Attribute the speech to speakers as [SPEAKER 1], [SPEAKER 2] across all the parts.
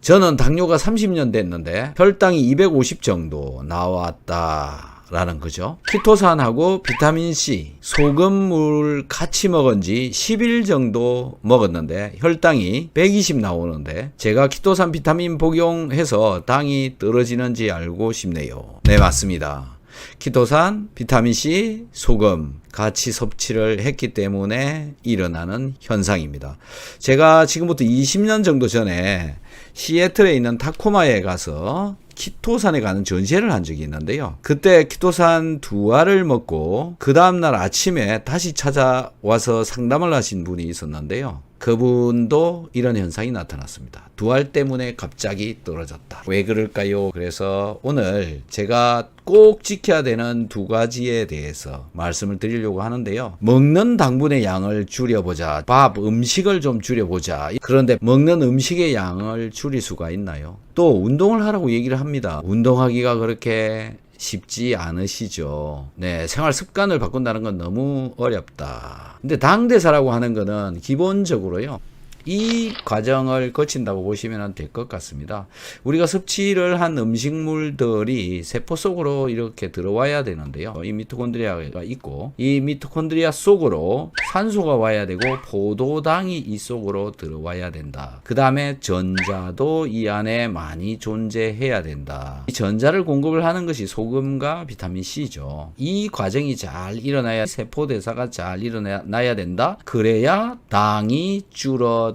[SPEAKER 1] 저는 당뇨가 30년 됐는데 혈당이 250 정도 나왔다 라는 거죠. 키토산하고 비타민C, 소금물 같이 먹은 지 10일 정도 먹었는데 혈당이 120 나오는데 제가 키토산 비타민 복용해서 당이 떨어지는지 알고 싶네요. 네, 맞습니다. 키토산, 비타민C, 소금 같이 섭취를 했기 때문에 일어나는 현상입니다. 제가 지금부터 20년 정도 전에 시애틀에 있는 타코마에 가서 키토산에 가는 전시회를 한 적이 있는데요. 그때 키토산 2알을 먹고 그 다음날 아침에 다시 찾아와서 상담을 하신 분이 있었는데요. 그분도 이런 현상이 나타났습니다. 2알 때문에 갑자기 떨어졌다. 왜 그럴까요? 그래서 오늘 제가 꼭 지켜야 되는 2가지에 대해서 말씀을 드리려고 하는데요. 먹는 당분의 양을 줄여보자. 음식을 좀 줄여보자. 그런데 먹는 음식의 양을 줄일 수가 있나요? 또 운동을 하라고 얘기를 합니다. 운동하기가 그렇게 쉽지 않으시죠. 네, 생활 습관을 바꾼다는 건 너무 어렵다. 근데 당대사라고 하는 거는 기본적으로요, 이 과정을 거친다고 보시면 될 것 같습니다. 우리가 섭취를 한 음식물들이 세포 속으로 이렇게 들어와야 되는데요. 이 미토콘드리아가 있고 이 미토콘드리아 속으로 산소가 와야 되고 포도당이 이 속으로 들어와야 된다. 그 다음에 전자도 이 안에 많이 존재해야 된다. 이 전자를 공급을 하는 것이 소금과 비타민 C죠. 이 과정이 잘 일어나야 세포 대사가 잘 일어나야 된다. 그래야 당이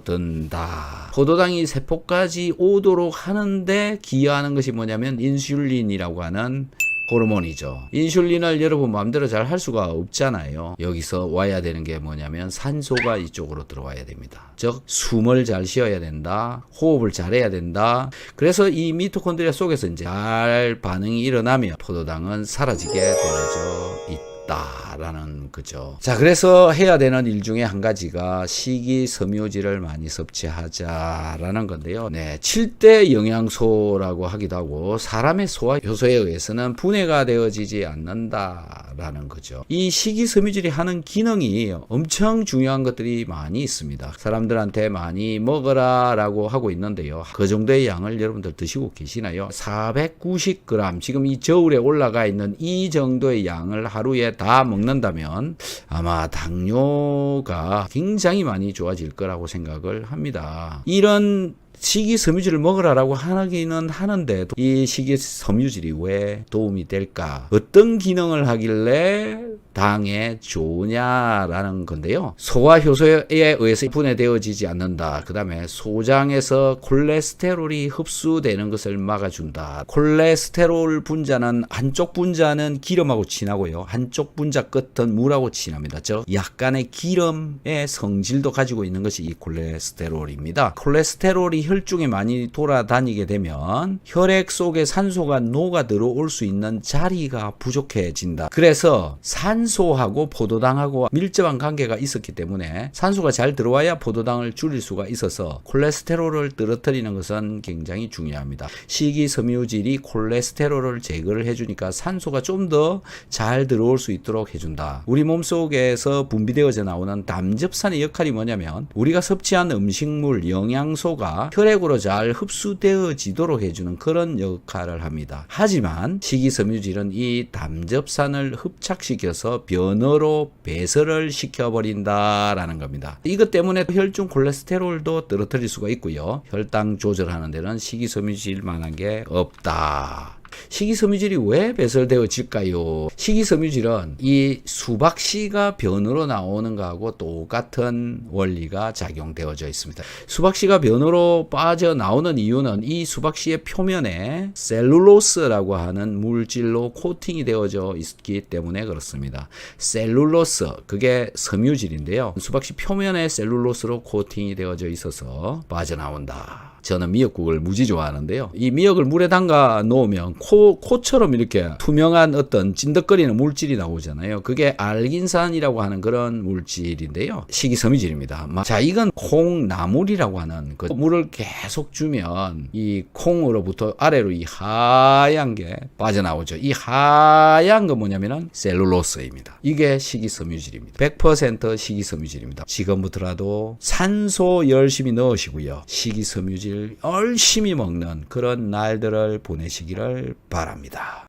[SPEAKER 1] 든다. 포도당이 세포까지 오도록 하는데 기여하는 것이 뭐냐면 인슐린이라고 하는 호르몬이죠. 인슐린을 여러분 마음대로 잘 할 수가 없잖아요. 여기서 와야 되는 게 뭐냐면 산소가 이쪽으로 들어와야 됩니다. 즉 숨을 잘 쉬어야 된다. 호흡을 잘 해야 된다. 그래서 이 미토콘드리아 속에서 이제 잘 반응이 일어나면 포도당은 사라지게 되어져 있다. 라는 거죠. 자, 그래서 해야 되는 일 중에 한 가지가 식이섬유질을 많이 섭취하자라는 건데요. 네, 7대 영양소라고 하기도 하고 사람의 소화 효소에 의해서는 분해가 되어지지 않는다라는 거죠. 이 식이섬유질이 하는 기능이 엄청 중요한 것들이 많이 있습니다. 사람들한테 많이 먹어라라고 하고 있는데요. 그 정도의 양을 여러분들 드시고 계시나요? 490g, 지금 이 저울에 올라가 있는 이 정도의 양을 하루에 다 먹는다면 아마 당뇨가 굉장히 많이 좋아질 거라고 생각을 합니다. 이런 식이섬유질을 먹으라라고 하기는 하는데 이 식이섬유질이 왜 도움이 될까? 어떤 기능을 하길래 당에 좋으냐라는 건데요. 소화효소에 의해서 분해되어지지 않는다. 그 다음에 소장에서 콜레스테롤이 흡수되는 것을 막아준다. 콜레스테롤 분자는 한쪽 분자는 기름하고 친하고요. 한쪽 분자 끝은 물하고 친합니다. 즉 약간의 기름의 성질도 가지고 있는 것이 이 콜레스테롤입니다. 콜레스테롤이 혈중에 많이 돌아다니게 되면 혈액 속에 산소가 녹아 들어올 수 있는 자리가 부족해진다. 그래서 산소하고 포도당하고 밀접한 관계가 있었기 때문에 산소가 잘 들어와야 포도당을 줄일 수가 있어서 콜레스테롤을 떨어뜨리는 것은 굉장히 중요합니다. 식이섬유질이 콜레스테롤을 제거를 해주니까 산소가 좀 더 잘 들어올 수 있도록 해준다. 우리 몸속에서 분비되어져 나오는 담즙산의 역할이 뭐냐면 우리가 섭취한 음식물, 영양소가 혈액으로 잘 흡수되어지도록 해주는 그런 역할을 합니다. 하지만 식이섬유질은 이 담즙산을 흡착시켜서 변어로 배설을 시켜버린다라는 겁니다. 이것 때문에 혈중 콜레스테롤도 떨어뜨릴 수가 있고요. 혈당 조절하는 데는 식이섬유질만한 게 없다. 식이섬유질이 왜 배설되어질까요? 식이섬유질은 이 수박씨가 변으로 나오는 거하고 똑같은 원리가 작용되어져 있습니다. 수박씨가 변으로 빠져나오는 이유는 이 수박씨의 표면에 셀룰로스라고 하는 물질로 코팅이 되어져 있기 때문에 그렇습니다. 셀룰로스, 그게 섬유질인데요. 수박씨 표면에 셀룰로스로 코팅이 되어져 있어서 빠져나온다. 저는 미역국을 무지 좋아하는데요. 이 미역을 물에 담가 놓으면 코처럼 이렇게 투명한 어떤 찐득거리는 물질이 나오잖아요. 그게 알긴산이라고 하는 그런 물질인데요. 식이섬유질입니다. 자, 이건 콩나물이라고 하는 그 물을 계속 주면 이 콩으로부터 아래로 이 하얀 게 빠져나오죠. 이 하얀 거 뭐냐면은 셀룰로스입니다. 이게 식이섬유질입니다. 100% 식이섬유질입니다. 지금부터라도 산소 열심히 넣으시고요. 식이섬유질 과일 열심히 먹는 그런 날들을 보내시기를 바랍니다.